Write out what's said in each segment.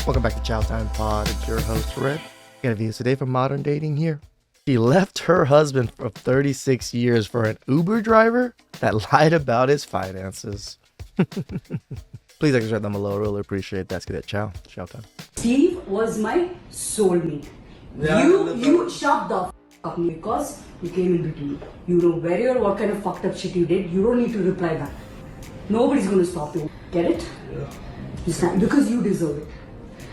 Welcome back to Chow Time Pod. It's your host, Red. Got a video today from Modern Dating here. She left her husband of 36 years for an Uber driver that lied about his finances. Please extract them below. Really appreciate that. Let's get it. Chow time. Steve was my soulmate. You shut the up because you came in between. You know where you are, what kind of fucked up shit you did. You don't need to reply back. Nobody's gonna stop you. Get it? Yeah. Because you deserve it.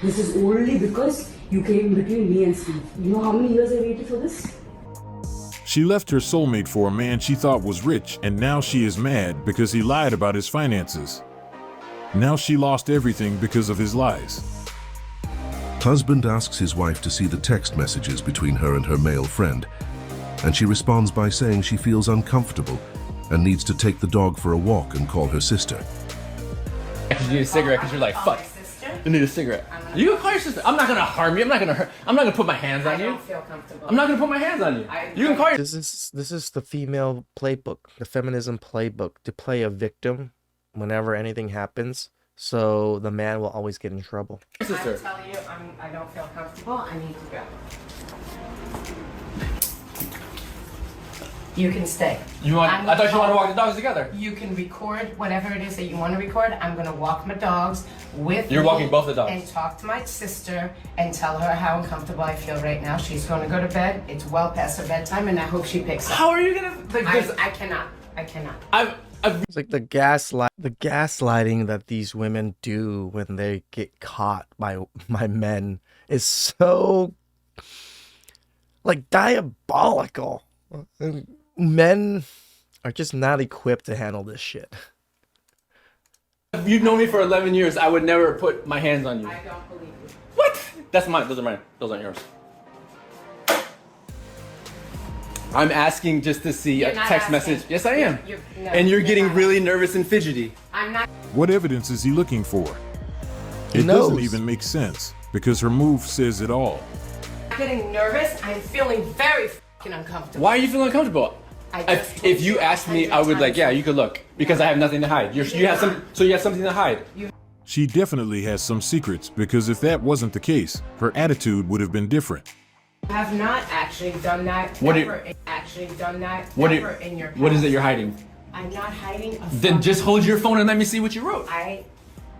This is only because you came in between me and Steve. You know how many years I waited for this? She left her soulmate for a man she thought was rich, and now she is mad because he lied about his finances. Now she lost everything because of his lies. Husband asks his wife to see the text messages between her and her male friend, and she responds by saying she feels uncomfortable and needs to take the dog for a walk and call her sister. You need a cigarette because you're like, fuck, you need a cigarette. You can call your sister. I'm not gonna harm you. I'm not gonna put my hands on you. I don't feel comfortable. I'm not gonna put my hands on you. You can call your... This is the female playbook, the feminism playbook, to play a victim whenever anything happens, so the man will always get in trouble. Sister. I'm telling you, I don't feel comfortable. I need to go. You can stay. I thought you wanted to walk the dogs together. You can record whatever it is that you want to record. I'm gonna walk my dogs with You're me walking both the dogs. and talk to my sister and tell her how uncomfortable I feel right now. She's going to go to bed. It's well past her bedtime, and I hope she picks up. How are you gonna? I cannot. It's like the gaslighting that these women do when they get caught by men is so like diabolical. Men are just not equipped to handle this shit. If you've known me for 11 years, I would never put my hands on you. I don't believe you. What? That's mine. Those are mine. Those aren't yours. I'm asking just to see a text message. Yes, I am. And you're getting really nervous and fidgety. I'm not. What evidence is he looking for? He It knows. doesn't even make sense because her move says it all. I'm getting nervous. I'm feeling very fucking uncomfortable. Why are you feeling uncomfortable? If you asked me, I would like, yeah, you could look because I have nothing to hide. You have something to hide. She definitely has some secrets because if that wasn't the case, her attitude would have been different. I have not actually done that. What Never actually done that. What in your past. What is it you're hiding? I'm not hiding a Then just hold your phone and let me see what you wrote. I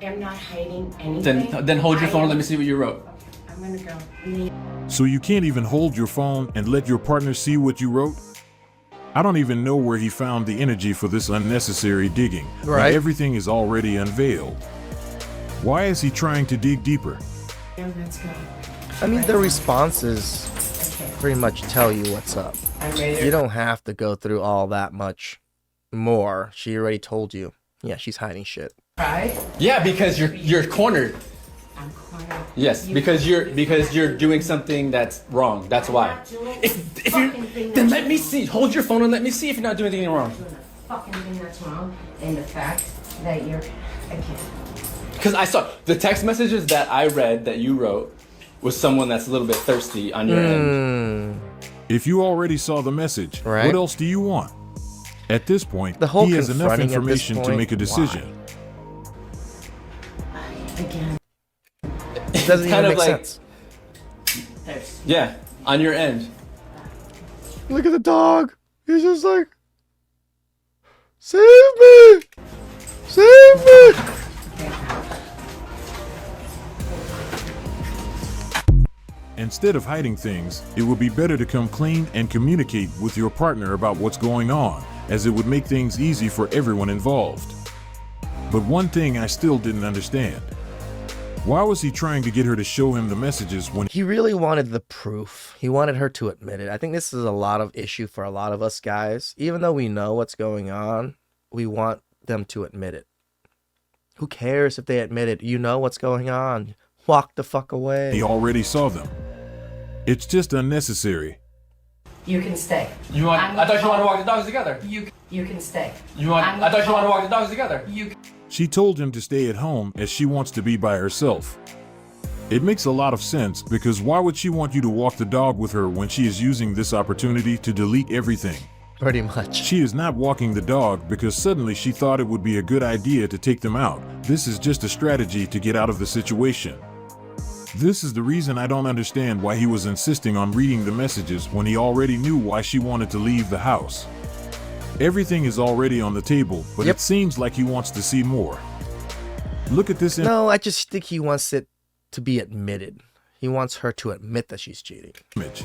am not hiding anything. Then hold your phone and let me see what you wrote. Okay, I'm gonna go. So you can't even hold your phone and let your partner see what you wrote? I don't even know where he found the energy for this unnecessary digging. Right. When everything is already unveiled. Why is he trying to dig deeper? Yeah, let's go. I mean, the responses pretty much tell you what's up. I'm ready. You don't have to go through all that much more. She already told you. Yeah, she's hiding shit. Try. Yeah, because you're cornered. I'm cornered. Yes, because you're doing something that's wrong. That's why. not doing If a you fucking thing then that's let me wrong. see. Hold your phone and let me see if you're not doing anything wrong. Doing a fucking thing that's wrong, and the fact that you're. I can't. Because I saw the text messages that I read that you wrote was someone that's a little bit thirsty on your end. If you already saw the message, Right. what else do you want? At this point, The whole he has enough confronting at this information to point, make a decision. Again. It doesn't even kind of make like- sense. There's. Yeah, on your end. Look at the dog. He's just like, save me! Save me! Instead of hiding things, it would be better to come clean and communicate with your partner about what's going on, as it would make things easy for everyone involved. But one thing I still didn't understand. Why was he trying to get her to show him the messages when He really wanted the proof. He wanted her to admit it. I think this is a lot of issue for a lot of us guys. Even though we know what's going on, we want them to admit it. Who cares if they admit it? You know what's going on. Walk the fuck away. he already saw them? It's just unnecessary. You can stay. I thought you wanted to walk the dogs together. You can stay. I thought you wanted to walk the dogs together. She told him to stay at home as she wants to be by herself. It makes a lot of sense because why would she want you to walk the dog with her when she is using this opportunity to delete everything? Pretty much. She is not walking the dog because suddenly she thought it would be a good idea to take them out. This is just a strategy to get out of the situation. This is the reason I don't understand why he was insisting on reading the messages when he already knew why she wanted to leave the house. Everything is already on the table, but it seems like he wants to see more. Look at this. No, I just think he wants it to be admitted. He wants her to admit that she's cheating. Image.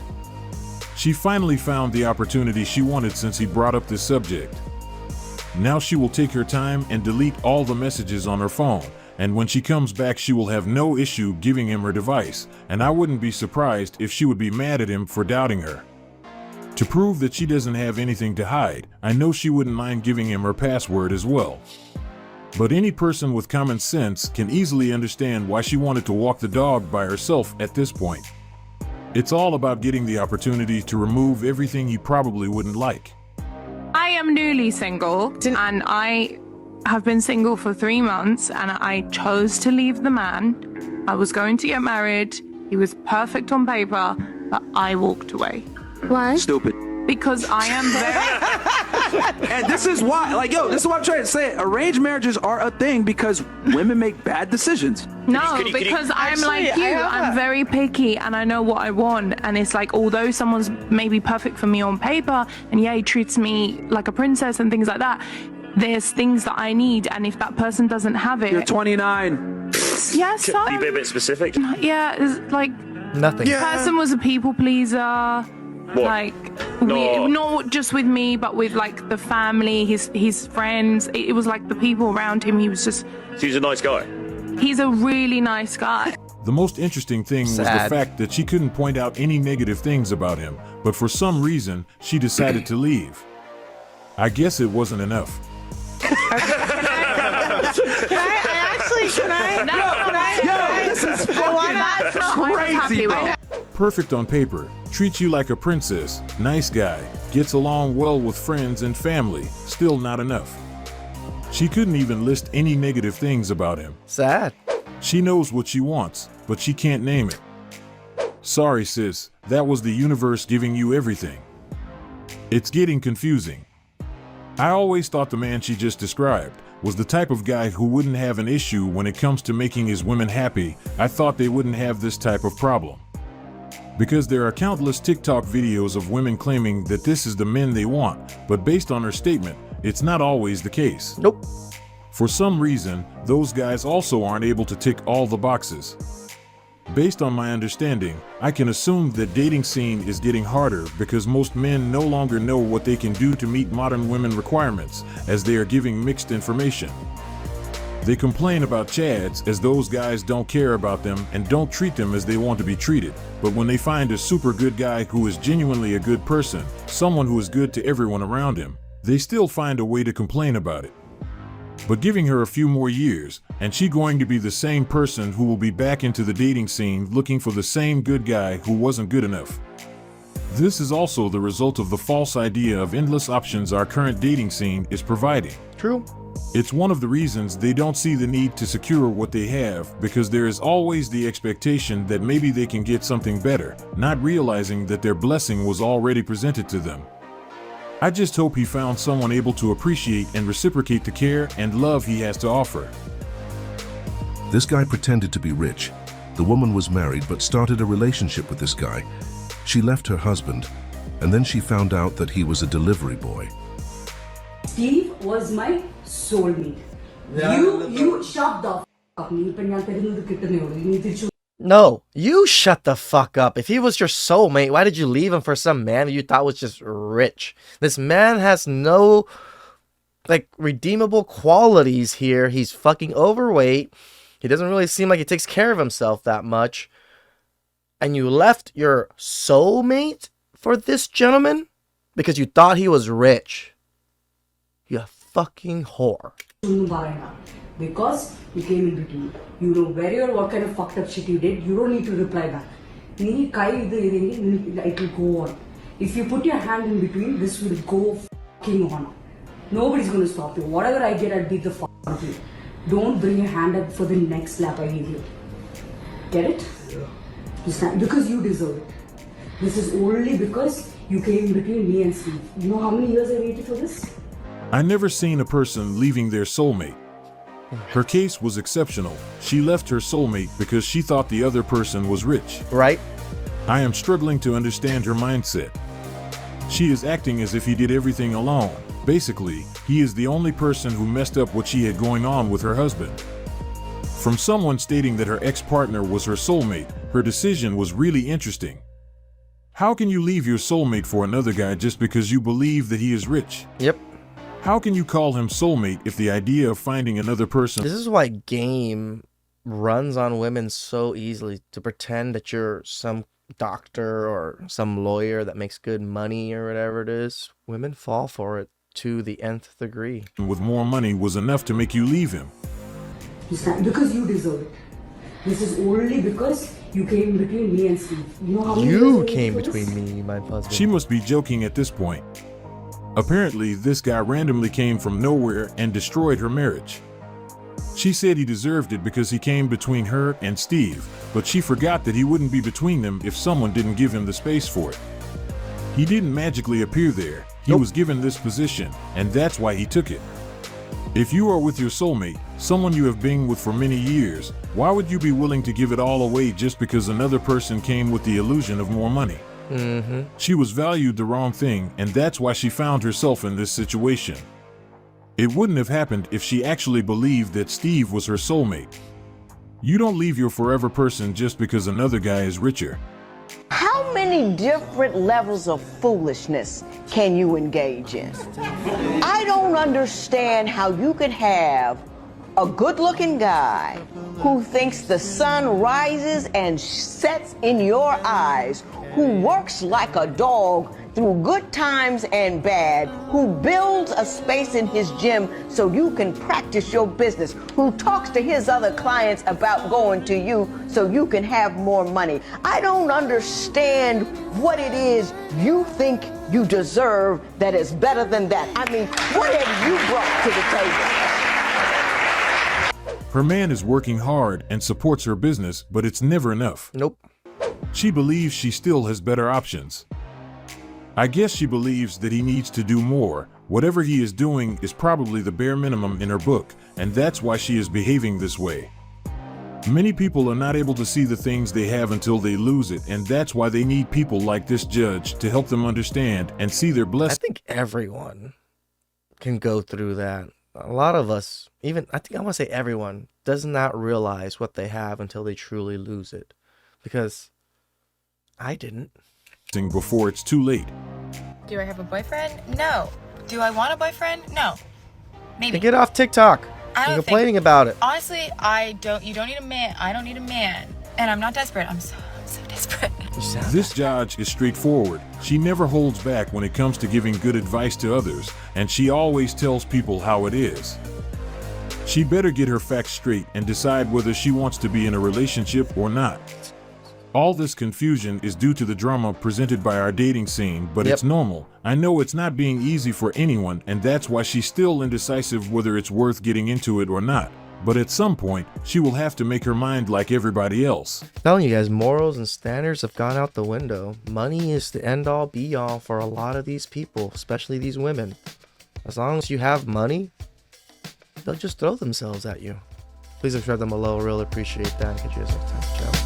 She finally found the opportunity she wanted since he brought up this subject. Now she will take her time and delete all the messages on her phone, and when she comes back she will have no issue giving him her device, and I wouldn't be surprised if she would be mad at him for doubting her. To prove that she doesn't have anything to hide, I know she wouldn't mind giving him her password as well. But any person with common sense can easily understand why she wanted to walk the dog by herself at this point. It's all about getting the opportunity to remove everything he probably wouldn't like. I am newly single, and I have been single for 3 months, and I chose to leave the man. I was going to get married. He was perfect on paper, but I walked away. Why? Stupid. Because I am very... And this is why, this is what I'm trying to say. Arranged marriages are a thing because women make bad decisions. No, because I'm like you. I'm very picky and I know what I want. And it's like, although someone's maybe perfect for me on paper, and yeah, he treats me like a princess and things like that, there's things that I need. And if that person doesn't have it... You're 29. Yes, Can you be a bit specific? yeah, it's like... Nothing. The person was a people pleaser. What? Like, not just with me, but with like the family, his friends. It was like the people around him. He was just... So he's a nice guy. He's a really nice guy. The most interesting thing was the fact that she couldn't point out any negative things about him, but for some reason, she decided to leave. I guess it wasn't enough. Can I? This is fucking crazy, bro. Perfect on paper, treats you like a princess, nice guy, gets along well with friends and family, still not enough. She couldn't even list any negative things about him. Sad. She knows what she wants, but she can't name it. Sorry sis, that was the universe giving you everything. It's getting confusing. I always thought the man she just described was the type of guy who wouldn't have an issue when it comes to making his women happy. I thought they wouldn't have this type of problem. Because there are countless TikTok videos of women claiming that this is the men they want, but based on her statement, it's not always the case. Nope. For some reason, those guys also aren't able to tick all the boxes. Based on my understanding, I can assume that dating scene is getting harder because most men no longer know what they can do to meet modern women requirements, as they are giving mixed information. They complain about chads as those guys don't care about them and don't treat them as they want to be treated, but when they find a super good guy who is genuinely a good person, someone who is good to everyone around him, they still find a way to complain about it. But giving her a few more years, and she going to be the same person who will be back into the dating scene looking for the same good guy who wasn't good enough. This is also the result of the false idea of endless options our current dating scene is providing. True. It's one of the reasons they don't see the need to secure what they have, because there is always the expectation that maybe they can get something better, not realizing that their blessing was already presented to them. I just hope he found someone able to appreciate and reciprocate the care and love he has to offer. This guy pretended to be rich. The woman was married but started a relationship with this guy. She left her husband, and then she found out that he was a delivery boy. Steve was my soulmate. You shut the up. No, you shut the fuck up. If he was your soulmate, why did you leave him for some man you thought was just rich? This man has no, redeemable qualities here. He's fucking overweight. He doesn't really seem like he takes care of himself that much. And you left your soulmate for this gentleman because you thought he was rich. You fucking whore. Because you came in between. You know where you are, what kind of fucked up shit you did. You don't need to reply back. It will go on. If you put your hand in between, this will go fucking on. Nobody's going to stop you. Whatever I get, I'll beat the fuck out of you. Don't bring your hand up for the next slap I give you. Get it? Yeah. Because you deserve it. This is only because you came in between me and Steve. You know how many years I waited for this? I never seen a person leaving their soulmate. Her case was exceptional. She left her soulmate because she thought the other person was rich. Right? I am struggling to understand her mindset. She is acting as if he did everything alone. Basically, he is the only person who messed up what she had going on with her husband. From someone stating that her ex-partner was her soulmate, her decision was really interesting. How can you leave your soulmate for another guy just because you believe that he is rich? Yep. How can you call him soulmate if the idea of finding another person... This is why game runs on women so easily, to pretend that you're some doctor or some lawyer that makes good money or whatever it is. Women fall for it to the nth degree. with more money was enough to make you leave him. Because you deserve it. This is only because you came between me and Steve. You know how many You years came it was? between me, my husband. She must be joking at this point. Apparently, this guy randomly came from nowhere and destroyed her marriage. She said he deserved it because he came between her and Steve, but she forgot that he wouldn't be between them if someone didn't give him the space for it. He didn't magically appear there. He was given this position, and that's why he took it. If you are with your soulmate, someone you have been with for many years, why would you be willing to give it all away just because another person came with the illusion of more money? She was valued the wrong thing, and that's why she found herself in this situation. It wouldn't have happened if she actually believed that Steve was her soulmate. You don't leave your forever person just because another guy is richer. How many different levels of foolishness can you engage in? I don't understand how you could have a good-looking guy who thinks the sun rises and sets in your eyes, who works like a dog through good times and bad, who builds a space in his gym so you can practice your business, who talks to his other clients about going to you so you can have more money. I don't understand what it is you think you deserve that is better than that. I mean, what have you brought to the table? Her man is working hard and supports her business, but it's never enough. Nope. She believes she still has better options. I guess she believes that he needs to do more. Whatever he is doing is probably the bare minimum in her book, and that's why she is behaving this way. Many people are not able to see the things they have until they lose it, and that's why they need people like this judge to help them understand and see their I blessings. think everyone can go through that. A lot of us, even I want to say everyone, does not realize what they have until they truly lose it. Because I didn't. Before it's too late. Do I have a boyfriend? No. Do I want a boyfriend? No. Maybe. Get off TikTok. I don't You're complaining about it. Honestly, you don't need a man. I don't need a man. And I'm not desperate. I'm so desperate. This judge is straightforward. She never holds back when it comes to giving good advice to others, and she always tells people how it is. She better get her facts straight and decide whether she wants to be in a relationship or not. All this confusion is due to the drama presented by our dating scene, but it's normal. I know it's not being easy for anyone, and that's why she's still indecisive whether it's worth getting into it or not. But at some point, she will have to make her mind like everybody else. I'm telling you guys, morals and standards have gone out the window. Money is the end-all, be-all for a lot of these people, especially these women. As long as you have money, they'll just throw themselves at you. Please subscribe down below. Really appreciate that. Catch you guys next time. Ciao.